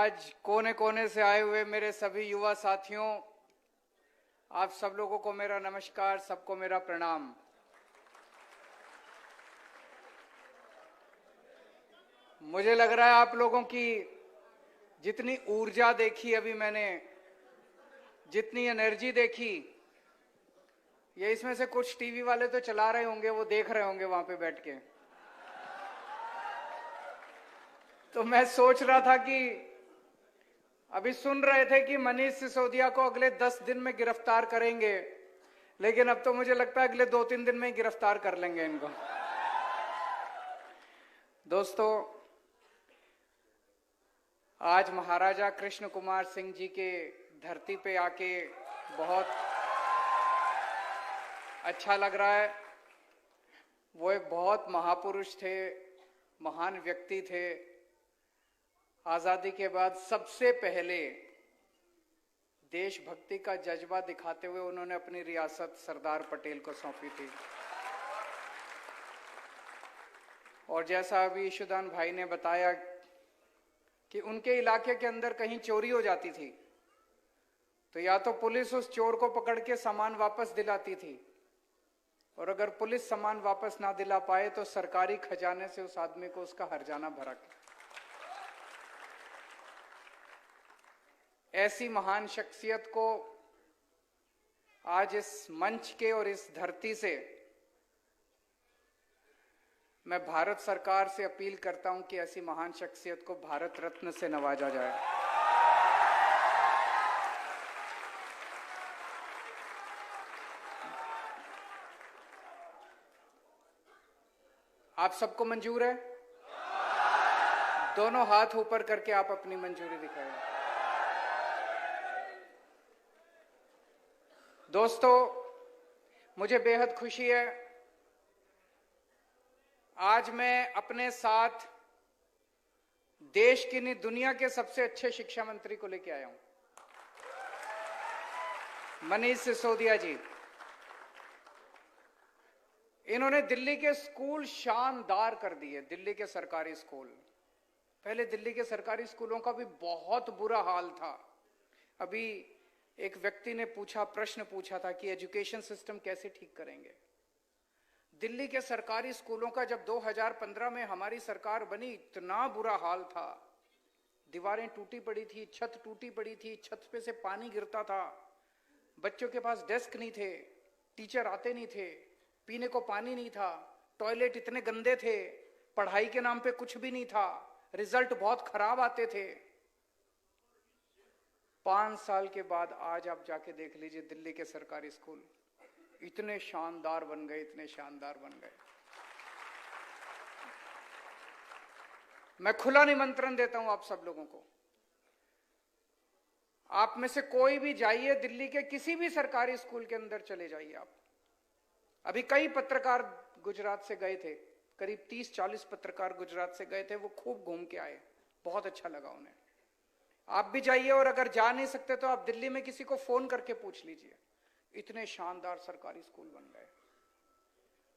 आज कोने कोने से आए हुए मेरे सभी युवा साथियों, आप सब लोगों को मेरा नमस्कार, सबको मेरा प्रणाम। मुझे लग रहा है आप लोगों की जितनी ऊर्जा देखी अभी मैंने, जितनी एनर्जी देखी, ये इसमें से कुछ टीवी वाले तो चला रहे होंगे, वो देख रहे होंगे वहां पे बैठ के। तो मैं सोच रहा था कि अभी सुन रहे थे कि मनीष सिसोदिया को अगले 10 दिन में गिरफ्तार करेंगे, लेकिन अब तो मुझे लगता है अगले 2-3 दिन में ही गिरफ्तार कर लेंगे इनको। दोस्तों, आज महाराजा कृष्ण कुमार सिंह जी के धरती पे आके बहुत अच्छा लग रहा है। वो एक बहुत महापुरुष थे, महान व्यक्ति थे। आजादी के बाद सबसे पहले देशभक्ति का जज्बा दिखाते हुए उन्होंने अपनी रियासत सरदार पटेल को सौंपी थी। और जैसा अभी ईशुदान भाई ने बताया कि उनके इलाके के अंदर कहीं चोरी हो जाती थी तो या तो पुलिस उस चोर को पकड़ के सामान वापस दिलाती थी, और अगर पुलिस सामान वापस ना दिला पाए तो सरकारी खजाने से उस आदमी को उसका हर्जाना भरा। ऐसी महान शख्सियत को आज इस मंच के और इस धरती से मैं भारत सरकार से अपील करता हूं कि ऐसी महान शख्सियत को भारत रत्न से नवाजा जाए। आप सबको मंजूर है? दोनों हाथ ऊपर करके आप अपनी मंजूरी दिखाएं। दोस्तों, मुझे बेहद खुशी है, आज मैं अपने साथ देश की नहीं दुनिया के सबसे अच्छे शिक्षा मंत्री को लेकर आया हूं, मनीष सिसोदिया जी। इन्होंने दिल्ली के स्कूल शानदार कर दिए, दिल्ली के सरकारी स्कूल। पहले दिल्ली के सरकारी स्कूलों का भी बहुत बुरा हाल था। अभी एक व्यक्ति ने प्रश्न पूछा था कि एजुकेशन सिस्टम कैसे ठीक करेंगे। दिल्ली के सरकारी स्कूलों का जब 2015 में हमारी सरकार बनी, इतना बुरा हाल था। दीवारें टूटी पड़ी थी, छत टूटी पड़ी थी, छत पे से पानी गिरता था, बच्चों के पास डेस्क नहीं थे, टीचर आते नहीं थे, पीने को पानी नहीं था, टॉयलेट इतने गंदे थे, पढ़ाई के नाम पे कुछ भी नहीं था, रिजल्ट बहुत खराब आते थे। 5 साल के बाद आज आप जाके देख लीजिए, दिल्ली के सरकारी स्कूल इतने शानदार बन गए, इतने शानदार बन गए। मैं खुला निमंत्रण देता हूं आप सब लोगों को, आप में से कोई भी जाइए, दिल्ली के किसी भी सरकारी स्कूल के अंदर चले जाइए आप। अभी कई पत्रकार गुजरात से गए थे, करीब 30-40 पत्रकार गुजरात से गए थे, वो खूब घूम के आए, बहुत अच्छा लगा उन्हें। आप भी जाइए, और अगर जा नहीं सकते तो आप दिल्ली में किसी को फोन करके पूछ लीजिए, इतने शानदार सरकारी स्कूल बन गए।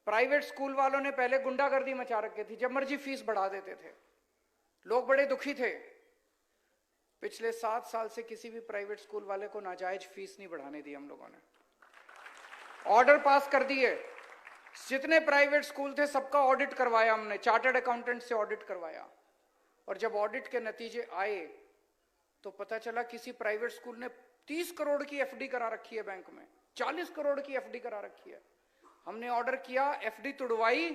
प्राइवेट स्कूल वालों ने पहले गुंडागर्दी मचा रखी थी, जब मर्जी फीस बढ़ा देते थे, लोग बड़े दुखी थे। पिछले 7 साल से किसी भी प्राइवेट स्कूल वाले को नाजायज फीस नहीं बढ़ाने दी हम लोगों ने। ऑर्डर पास कर दिए, जितने प्राइवेट स्कूल थे सबका ऑडिट करवाया हमने, चार्टर्ड अकाउंटेंट से ऑडिट करवाया। और जब ऑडिट के नतीजे आए तो पता चला किसी प्राइवेट स्कूल ने 30 करोड़ की एफडी करा रखी है बैंक में, 40 करोड़ की एफडी करा रखी है। हमने ऑर्डर किया, एफडी तुड़वाई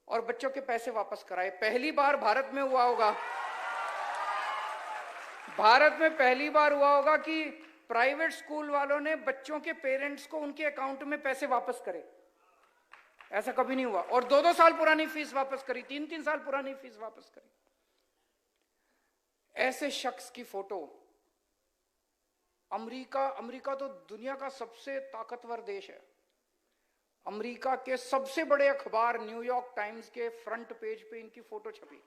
और बच्चों के पैसे वापस कराए। पहली बार भारत में हुआ होगा, भारत में पहली बार हुआ होगा कि प्राइवेट स्कूल वालों ने बच्चों के पेरेंट्स को उनके अकाउंट में पैसे वापस करे। ऐसा कभी नहीं हुआ। और 2-2 साल पुरानी फीस वापस करी, 3-3 साल पुरानी फीस वापस करी। ऐसे शख्स की फोटो, अमेरिका तो दुनिया का सबसे ताकतवर देश है। अमेरिका के सबसे बड़े अखबार न्यूयॉर्क टाइम्स के फ्रंट पेज पे इनकी फोटो छपी।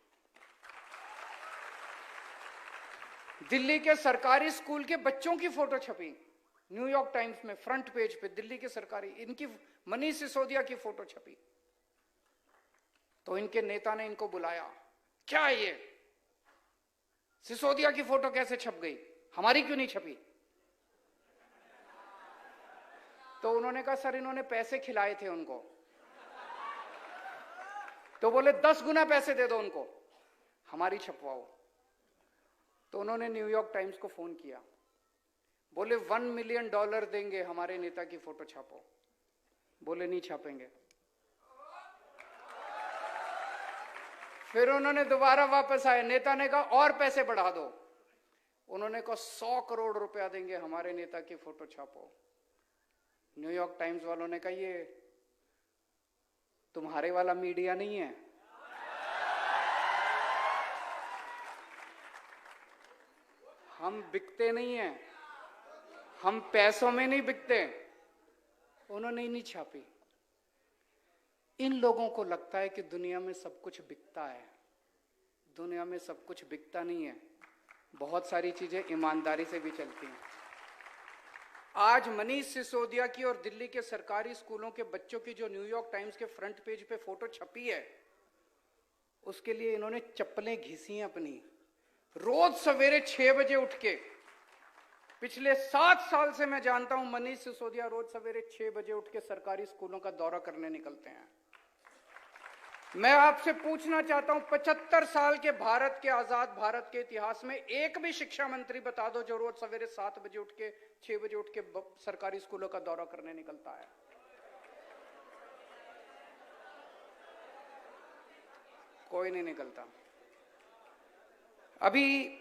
दिल्ली के सरकारी स्कूल के बच्चों की फोटो छपी न्यूयॉर्क टाइम्स में फ्रंट पेज पे, दिल्ली के सरकारी, इनकी मनीष सिसोदिया की फोटो छपी। तो इनके नेता ने इनको बुलाया, क्या ये सिसोदिया की फोटो कैसे छप गई, हमारी क्यों नहीं छपी? तो उन्होंने कहा सर इन्होंने पैसे खिलाए थे उनको। तो बोले 10 गुना पैसे दे दो उनको, हमारी छपवाओ। तो उन्होंने न्यूयॉर्क टाइम्स को फोन किया, बोले $1 मिलियन देंगे, हमारे नेता की फोटो छापो। बोले नहीं छापेंगे। फिर उन्होंने दोबारा वापस आए, नेता ने कहा और पैसे बढ़ा दो। उन्होंने कहा 100 करोड़ रुपया देंगे, हमारे नेता की फोटो छापो। न्यूयॉर्क टाइम्स वालों ने कहा ये तुम्हारे वाला मीडिया नहीं है, हम बिकते नहीं हैं, हम पैसों में नहीं बिकते। उन्होंने ही नहीं छापी। इन लोगों को लगता है कि दुनिया में सब कुछ बिकता है। दुनिया में सब कुछ बिकता नहीं है, बहुत सारी चीजें ईमानदारी से भी चलती हैं। आज मनीष सिसोदिया की और दिल्ली के सरकारी स्कूलों के बच्चों की जो न्यूयॉर्क टाइम्स के फ्रंट पेज पे फोटो छपी है, उसके लिए इन्होंने चप्पलें घिसी हैं अपनी। रोज सवेरे 6 बजे उठ के, पिछले 7 साल से मैं जानता हूं मनीष सिसोदिया रोज सवेरे 6 बजे उठ के सरकारी स्कूलों का दौरा करने निकलते हैं। मैं आपसे पूछना चाहता हूं, 75 साल के भारत के, आजाद भारत के इतिहास में एक भी शिक्षा मंत्री बता दो जो रोज सवेरे 7 बजे उठ के, 6 बजे उठ के सरकारी स्कूलों का दौरा करने निकलता है। कोई नहीं निकलता। अभी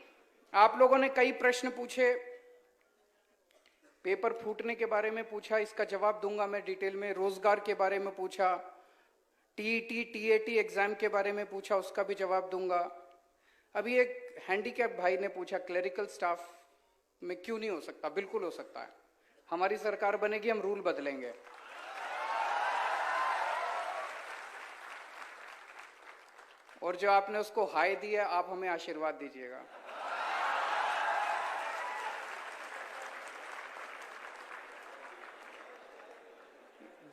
आप लोगों ने कई प्रश्न पूछे, पेपर फूटने के बारे में पूछा, इसका जवाब दूंगा मैं डिटेल में। रोजगार के बारे में पूछा, टीईटी टीएटी एग्जाम के बारे में पूछा, उसका भी जवाब दूंगा। अभी एक हैंडीकैप भाई ने पूछा क्लरिकल स्टाफ में क्यों नहीं हो सकता। बिल्कुल हो सकता है, हमारी सरकार बनेगी, हम रूल बदलेंगे। और जो आपने उसको हाय दिया, आप हमें आशीर्वाद दीजिएगा।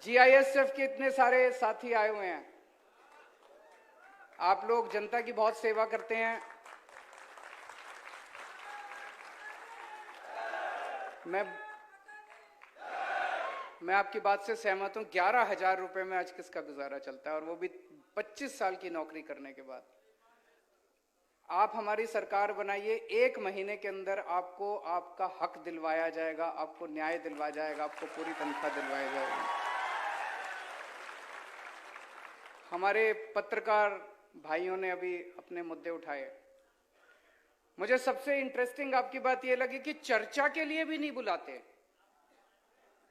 जीआईएसएफ के इतने सारे साथी आए हुए हैं, आप लोग जनता की बहुत सेवा करते हैं। मैं आपकी बात से सहमत हूं। 11,000 रुपए में आज किसका गुजारा चलता है, और वो भी 25 साल की नौकरी करने के बाद। आप हमारी सरकार बनाइए, 1 महीने के अंदर आपको आपका हक दिलवाया जाएगा, आपको न्याय दिलवाया जाएगा, आपको पूरी तनख्वाह दिलवाई जाएगी। हमारे पत्रकार भाइयों ने अभी अपने मुद्दे उठाए। मुझे सबसे इंटरेस्टिंग आपकी बात यह लगी कि चर्चा के लिए भी नहीं बुलाते।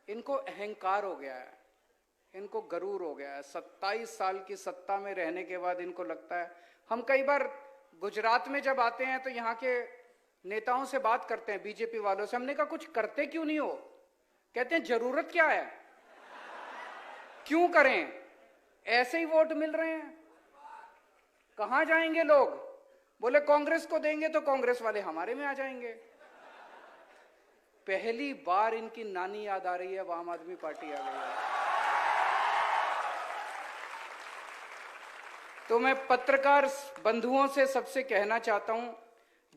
इनको अहंकार हो गया है, इनको गरूर हो गया है। 27 साल की सत्ता में रहने के बाद इनको लगता है। हम कई बार गुजरात में जब आते हैं तो यहाँ के नेताओं से बात करते हैं, बीजेपी वालों से। हमने कहा कुछ करते क्यों नहीं हो? कहते हैं जरूरत क्या है, क्यों करें, ऐसे ही वोट मिल रहे हैं, कहां जाएंगे लोग? बोले कांग्रेस को देंगे तो कांग्रेस वाले हमारे में आ जाएंगे। पहली बार इनकी नानी याद आ रही है, आम आदमी पार्टी आ गई है। तो मैं पत्रकार बंधुओं से सबसे कहना चाहता हूं,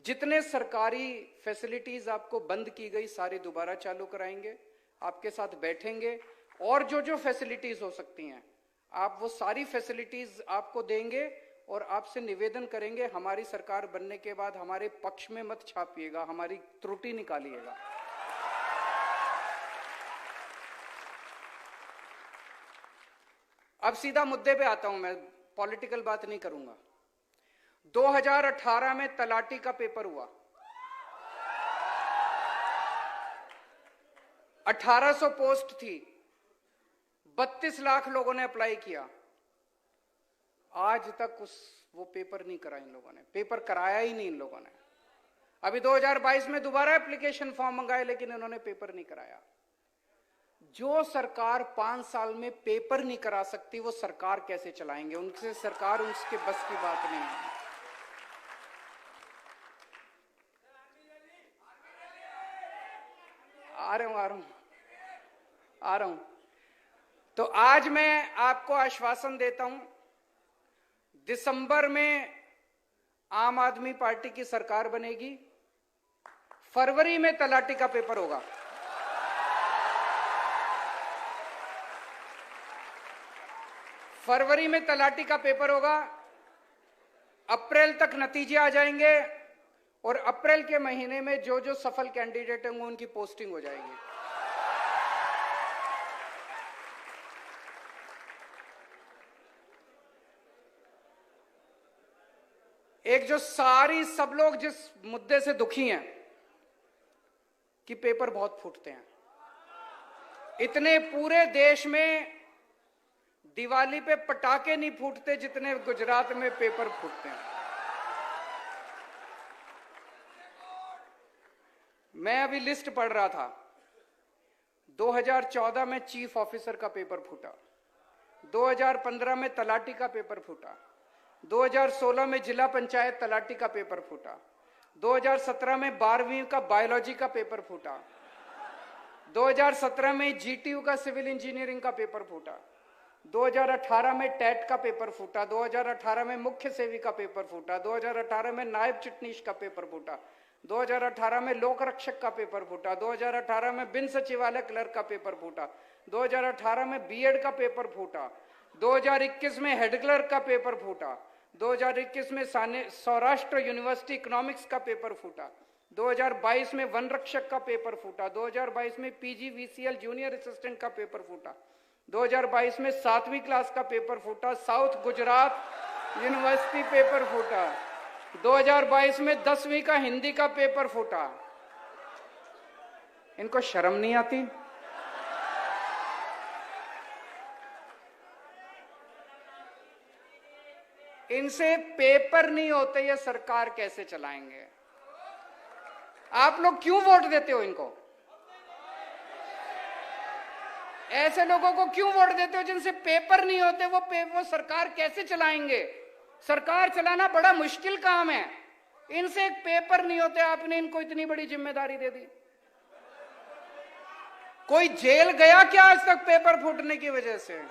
जितने सरकारी फैसिलिटीज आपको बंद की गई सारी दोबारा चालू कराएंगे, आपके साथ बैठेंगे, और जो जो फैसिलिटीज हो सकती हैं आप वो सारी फैसिलिटीज आपको देंगे, और आपसे निवेदन करेंगे हमारी सरकार बनने के बाद हमारे पक्ष में मत छापिएगा, हमारी त्रुटि निकालिएगा। अब सीधा मुद्दे पे आता हूं, मैं पॉलिटिकल बात नहीं करूंगा। 2018 में तलाटी का पेपर हुआ, 1800 पोस्ट थी, 32 लाख लोगों ने अप्लाई किया। आज तक वो पेपर नहीं करा इन लोगों ने, पेपर कराया ही नहीं इन लोगों ने। अभी 2022 में दोबारा एप्लीकेशन फॉर्म मंगाए, लेकिन इन्होंने पेपर नहीं कराया। जो सरकार 5 साल में पेपर नहीं करा सकती, वो सरकार कैसे चलाएंगे? उनसे सरकार, उनके बस की बात नहीं है। आ रहा हूं। तो आज मैं आपको आश्वासन देता हूं, दिसंबर में आम आदमी पार्टी की सरकार बनेगी, फरवरी में तलाटी का पेपर होगा। फरवरी में तलाटी का पेपर होगा, अप्रैल तक नतीजे आ जाएंगे और अप्रैल के महीने में जो जो सफल कैंडिडेट होंगे उनकी पोस्टिंग हो जाएगी। एक जो सब लोग जिस मुद्दे से दुखी हैं कि पेपर बहुत फूटते हैं, इतने पूरे देश में दिवाली पे पटाखे नहीं फूटते जितने गुजरात में पेपर फूटते हैं। मैं अभी लिस्ट पढ़ रहा था, 2014 में चीफ ऑफिसर का पेपर फूटा, 2015 में तलाटी का पेपर फूटा, 2016 में जिला पंचायत तलाटी का पेपर फूटा, 2017 में 12वीं का बायोलॉजी का पेपर फूटा, 2017 में जीटीयू का सिविल इंजीनियरिंग का पेपर फूटा, 2018 में टेट का पेपर फूटा, 2018 में मुख्य सेवी का पेपर फूटा, 2018 में नायब चिटनीश का पेपर फूटा, 2018 में लोक रक्षक का पेपर फूटा, 2018 में बिन सचिवालय क्लर्क का पेपर फूटा, 2018 में बीएड का पेपर फूटा, 2021 में हेड क्लर्क का पेपर फूटा, 2021 में सौराष्ट्र यूनिवर्सिटी इकोनॉमिक्स का पेपर फूटा, 2022 में वन रक्षक का पेपर फूटा, 2022 में पीजीवीसीएल जूनियर असिस्टेंट का पेपर फूटा, 2022 में 7वीं क्लास का पेपर फूटा, साउथ गुजरात यूनिवर्सिटी पेपर फूटा, 2022 में 10वीं का हिंदी का पेपर फूटा। इनको शर्म नहीं आती? इनसे पेपर नहीं होते, ये सरकार कैसे चलाएंगे? आप लोग क्यों वोट देते हो इनको? ऐसे लोगों को क्यों वोट देते हो जिनसे पेपर नहीं होते? वो सरकार कैसे चलाएंगे? सरकार चलाना बड़ा मुश्किल काम है, इनसे एक पेपर नहीं होते, आपने इनको इतनी बड़ी जिम्मेदारी दे दी। कोई जेल गया क्या आज तक पेपर फूटने की वजह से?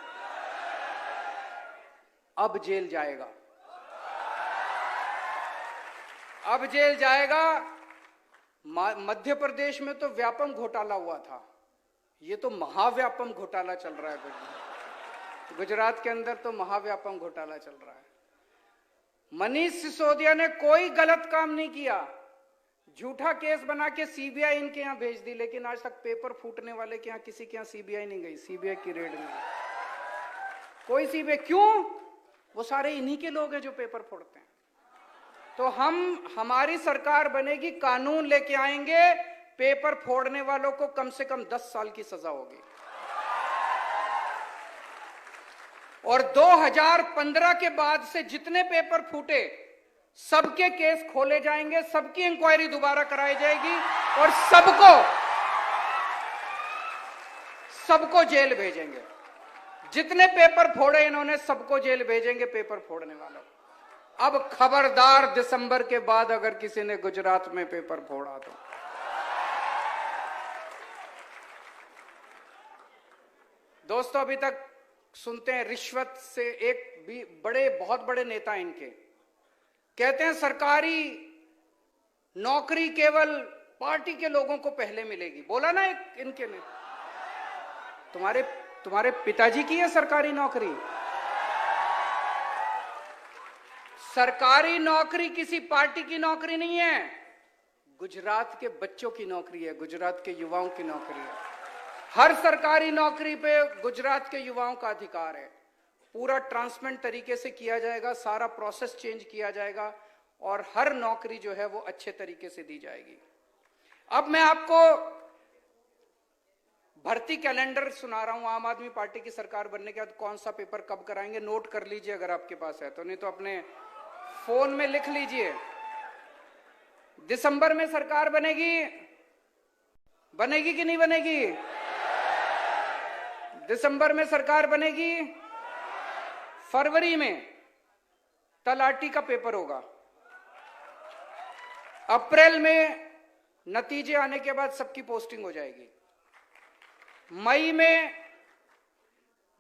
अब जेल जाएगा, अब जेल जाएगा। मध्य प्रदेश में तो व्यापम घोटाला हुआ था, ये तो महाव्यापम घोटाला चल रहा है। गुजरात के अंदर तो महाव्यापम घोटाला चल रहा है। मनीष सिसोदिया ने कोई गलत काम नहीं किया, झूठा केस बना के सीबीआई इनके यहां भेज दी, लेकिन आज तक पेपर फूटने वाले के यहां किसी के यहां सीबीआई नहीं गई, सीबीआई की रेड नहीं कोई सीबीआई। क्यों? वो सारे इन्हीं के लोग हैं जो पेपर फोड़ते हैं। तो हमारी सरकार बनेगी, कानून लेके आएंगे, पेपर फोड़ने वालों को कम से कम 10 साल की सजा होगी। और 2015 के बाद से जितने पेपर फूटे सबके केस खोले जाएंगे, सबकी इंक्वायरी दोबारा कराई जाएगी और सबको जेल भेजेंगे। जितने पेपर फोड़े इन्होंने सबको जेल भेजेंगे, पेपर फोड़ने वालों। अब खबरदार, दिसंबर के बाद अगर किसी ने गुजरात में पेपर फोड़ा तो दोस्तों, अभी तक सुनते हैं रिश्वत से, एक भी बहुत बड़े नेता इनके कहते हैं सरकारी नौकरी केवल पार्टी के लोगों को पहले मिलेगी। बोला ना एक इनके ने, तुम्हारे पिताजी की है सरकारी नौकरी? सरकारी नौकरी किसी पार्टी की नौकरी नहीं है, गुजरात के बच्चों की नौकरी है, गुजरात के युवाओं की नौकरी है। हर सरकारी नौकरी पे गुजरात के युवाओं का अधिकार है। पूरा ट्रांसपेरेंट तरीके से किया जाएगा, सारा प्रोसेस चेंज किया जाएगा और हर नौकरी जो है वो अच्छे तरीके से दी जाएगी। अब मैं आपको भर्ती कैलेंडर सुना रहा हूं। आम आदमी पार्टी की सरकार बनने के बाद कौन सा पेपर कब कराएंगे, नोट कर लीजिए अगर आपके पास है तो, नहीं तो अपने फोन में लिख लीजिए। दिसंबर में सरकार बनेगी कि नहीं बनेगी? दिसंबर में सरकार बनेगी। फरवरी में तलाटी का पेपर होगा। अप्रैल में नतीजे आने के बाद सबकी पोस्टिंग हो जाएगी। मई में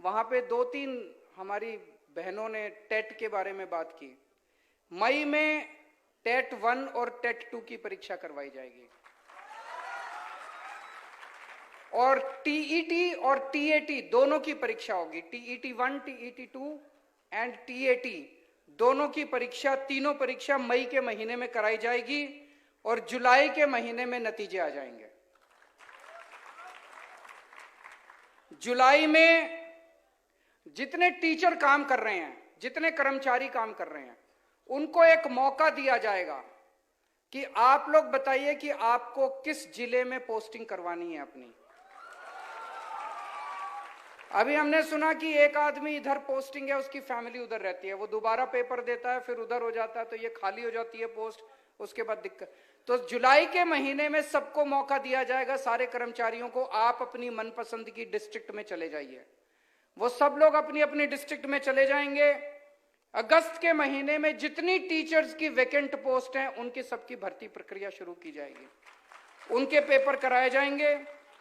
वहां पे 2-3 हमारी बहनों ने टेट के बारे में बात की। मई में टेट 1 और टेट 2 की परीक्षा करवाई जाएगी, और टीईटी और टीएटी दोनों की परीक्षा होगी। टीईटी 1, टीईटी 2 एंड टीएटी दोनों की परीक्षा, तीनों परीक्षा मई के महीने में कराई जाएगी और जुलाई के महीने में नतीजे आ जाएंगे। जुलाई में जितने टीचर काम कर रहे हैं, जितने कर्मचारी काम कर रहे हैं, उनको एक मौका दिया जाएगा कि आप लोग बताइए कि आपको किस जिले में पोस्टिंग करवानी है अपनी। अभी हमने सुना कि एक आदमी इधर पोस्टिंग है, उसकी फैमिली उधर रहती है, वो दोबारा पेपर देता है, फिर उधर हो जाता है, तो ये खाली हो जाती है पोस्ट, उसके बाद दिक्कत। तो जुलाई के महीने में सबको मौका दिया जाएगा, सारे कर्मचारियों को, आप अपनी मनपसंद की डिस्ट्रिक्ट में चले जाइए। वो सब लोग अपनी अपनी डिस्ट्रिक्ट में चले जाएंगे। अगस्त के महीने में जितनी टीचर्स की वैकेंट पोस्ट हैं, उनकी सबकी भर्ती प्रक्रिया शुरू की जाएगी, उनके पेपर कराए जाएंगे।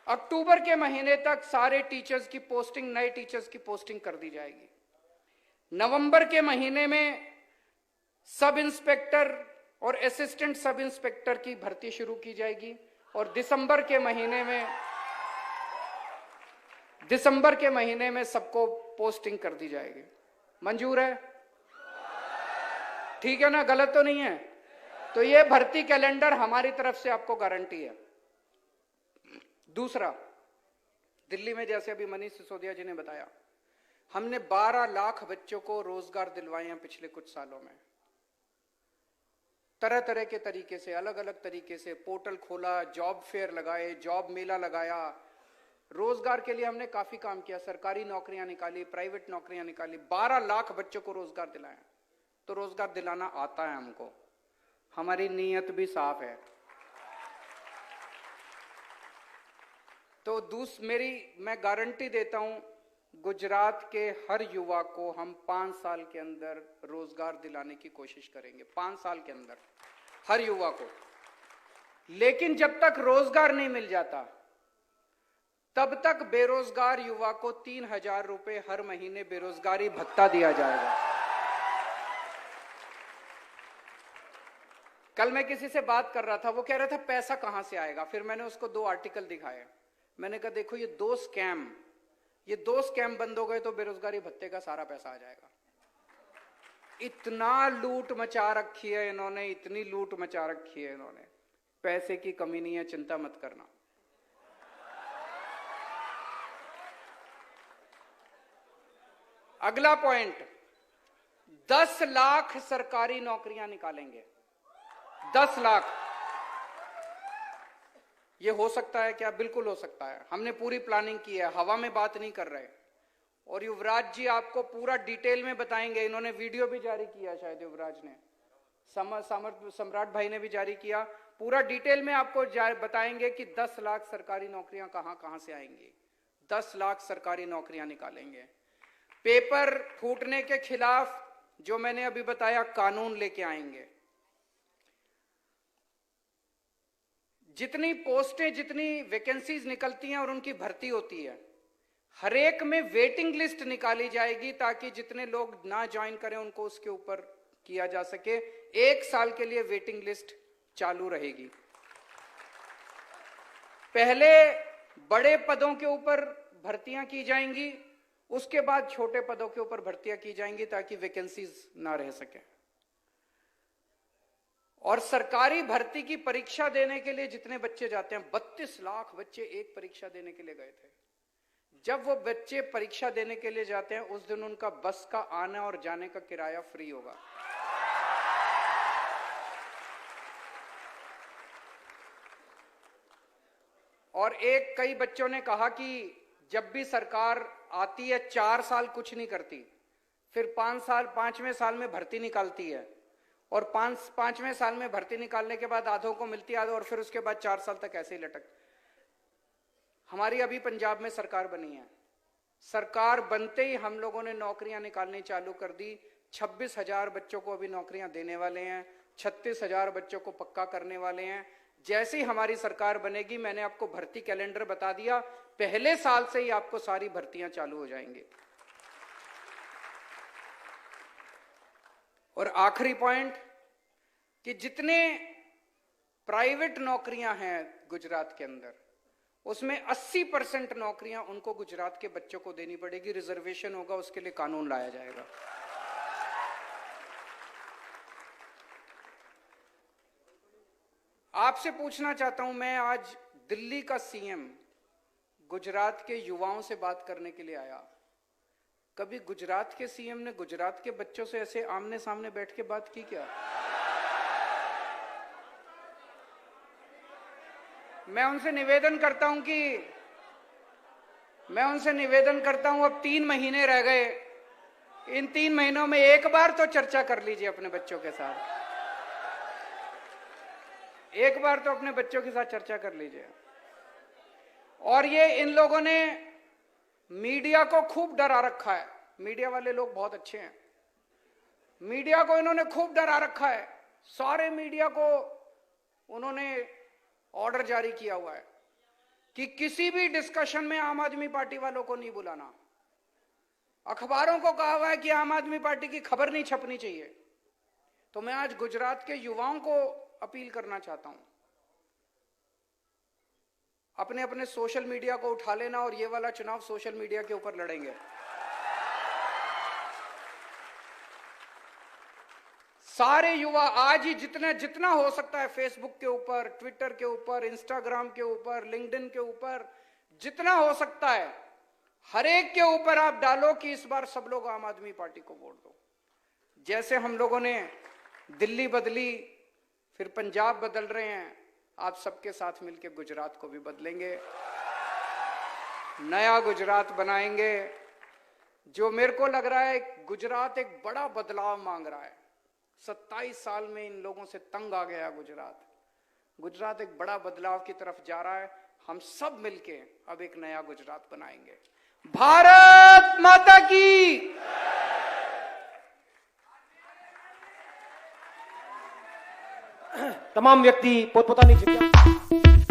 अक्टूबर के महीने तक सारे टीचर्स की पोस्टिंग, नए टीचर्स की पोस्टिंग कर दी जाएगी। नवंबर के महीने में सब इंस्पेक्टर और असिस्टेंट सब इंस्पेक्टर की भर्ती शुरू की जाएगी, और दिसंबर के महीने में सबको पोस्टिंग कर दी जाएगी। मंजूर है? ठीक है ना? गलत तो नहीं है? तो ये भर्ती कैलेंडर हमारी तरफ से आपको गारंटी है। दूसरा, दिल्ली में जैसे अभी मनीष सिसोदिया जी ने बताया, हमने 12 लाख बच्चों को रोजगार दिलवाए हैं पिछले कुछ सालों में। तरह तरह के तरीके से, अलग अलग तरीके से पोर्टल खोला, जॉब फेयर लगाए, जॉब मेला लगाया, रोजगार के लिए हमने काफी काम किया, सरकारी नौकरियां निकाली, प्राइवेट नौकरियां निकाली, 12 लाख बच्चों को रोजगार दिलाया। तो रोजगार दिलाना आता है हमको, हमारी नीयत भी साफ है। तो मैं गारंटी देता हूं, गुजरात के हर युवा को हम 5 साल के अंदर रोजगार दिलाने की कोशिश करेंगे, 5 साल के अंदर हर युवा को। लेकिन जब तक रोजगार नहीं मिल जाता, तब तक बेरोजगार युवा को 3,000 रुपए हर महीने बेरोजगारी भत्ता दिया जाएगा। कल मैं किसी से बात कर रहा था, वो कह रहा था पैसा कहां से आएगा। फिर मैंने उसको 2 आर्टिकल दिखाए। मैंने कहा देखो, ये 2 स्कैम बंद हो गए तो बेरोजगारी भत्ते का सारा पैसा आ जाएगा। इतना लूट मचा रखी है इन्होंने, इतनी लूट मचा रखी है इन्होंने, पैसे की कमी नहीं है, चिंता मत करना। अगला पॉइंट, 10 लाख सरकारी नौकरियां निकालेंगे। 10 लाख। ये हो सकता है क्या? बिल्कुल हो सकता है। हमने पूरी प्लानिंग की है, हवा में बात नहीं कर रहे। और युवराज जी आपको पूरा डिटेल में बताएंगे, इन्होंने वीडियो भी जारी किया, शायद युवराज ने, सम्राट भाई ने भी जारी किया, पूरा डिटेल में आपको बताएंगे कि 10 लाख सरकारी नौकरियां कहां कहां से आएंगी। 10 लाख सरकारी नौकरियां निकालेंगे। पेपर फूटने के खिलाफ जो मैंने अभी बताया, कानून लेके आएंगे। जितनी पोस्टें, जितनी वैकेंसीज निकलती हैं और उनकी भर्ती होती है, हर एक में वेटिंग लिस्ट निकाली जाएगी, ताकि जितने लोग ना ज्वाइन करें उनको उसके ऊपर किया जा सके। 1 साल के लिए वेटिंग लिस्ट चालू रहेगी। पहले बड़े पदों के ऊपर भर्तियां की जाएंगी, उसके बाद छोटे पदों के ऊपर भर्तियां की जाएंगी, ताकि वैकेंसीज ना रह सके। और सरकारी भर्ती की परीक्षा देने के लिए जितने बच्चे जाते हैं, 32 लाख बच्चे एक परीक्षा देने के लिए गए थे। जब वो बच्चे परीक्षा देने के लिए जाते हैं, उस दिन उनका बस का आने और जाने का किराया फ्री होगा। और कई बच्चों ने कहा कि जब भी सरकार आती है 4 साल कुछ नहीं करती, फिर 5वें साल में भर्ती निकालती है, और 5वें साल में भर्ती निकालने के बाद आधों को मिलती है, और फिर उसके बाद 4 साल तक ऐसे ही लटक। हमारी अभी पंजाब में सरकार बनी है, सरकार बनते ही हम लोगों ने नौकरियां निकालनी चालू कर दी। 26,000 बच्चों को अभी नौकरियां देने वाले हैं, 36,000 बच्चों को पक्का करने वाले हैं। जैसे ही हमारी सरकार बनेगी, मैंने आपको भर्ती कैलेंडर बता दिया, पहले साल से ही आपको सारी भर्तियां चालू हो जाएंगी। और आखिरी पॉइंट, कि जितने प्राइवेट नौकरियां हैं गुजरात के अंदर, उसमें 80% नौकरियां उनको गुजरात के बच्चों को देनी पड़ेगी। रिजर्वेशन होगा, उसके लिए कानून लाया जाएगा। आपसे पूछना चाहता हूं, मैं आज दिल्ली का सीएम गुजरात के युवाओं से बात करने के लिए आया। कभी गुजरात के सीएम ने गुजरात के बच्चों से ऐसे आमने सामने बैठ के बात की क्या? मैं उनसे निवेदन करता हूं, अब 3 महीने रह गए, इन 3 महीनों में एक बार तो चर्चा कर लीजिए अपने बच्चों के साथ। एक बार तो अपने बच्चों के साथ चर्चा कर लीजिए। और ये इन लोगों ने मीडिया को खूब डरा रखा है। मीडिया वाले लोग बहुत अच्छे हैं। मीडिया को इन्होंने खूब डरा रखा है। सारे मीडिया को उन्होंने ऑर्डर जारी किया हुआ है कि किसी भी डिस्कशन में आम आदमी पार्टी वालों को नहीं बुलाना। अखबारों को कहा हुआ है कि आम आदमी पार्टी की खबर नहीं छपनी चाहिए। तो मैं आज गुजरात के युवाओं को अपील करना चाहता हूं, अपने अपने सोशल मीडिया को उठा लेना और ये वाला चुनाव सोशल मीडिया के ऊपर लड़ेंगे। सारे युवा आज ही जितना हो सकता है फेसबुक के ऊपर, ट्विटर के ऊपर, इंस्टाग्राम के ऊपर, लिंक्डइन के ऊपर, जितना हो सकता है हर एक के ऊपर आप डालो कि इस बार सब लोग आम आदमी पार्टी को वोट दो। जैसे हम लोगों ने दिल्ली बदली, फिर पंजाब बदल रहे हैं, आप सबके साथ मिलकर गुजरात को भी बदलेंगे, नया गुजरात बनाएंगे। जो मेरे को लग रहा है गुजरात एक बड़ा बदलाव मांग रहा है। 27 साल में इन लोगों से तंग आ गया गुजरात एक बड़ा बदलाव की तरफ जा रहा है। हम सब मिलके अब एक नया गुजरात बनाएंगे। भारत माता की। તમામ વ્યક્તિ પોતપોતાની જગ્યા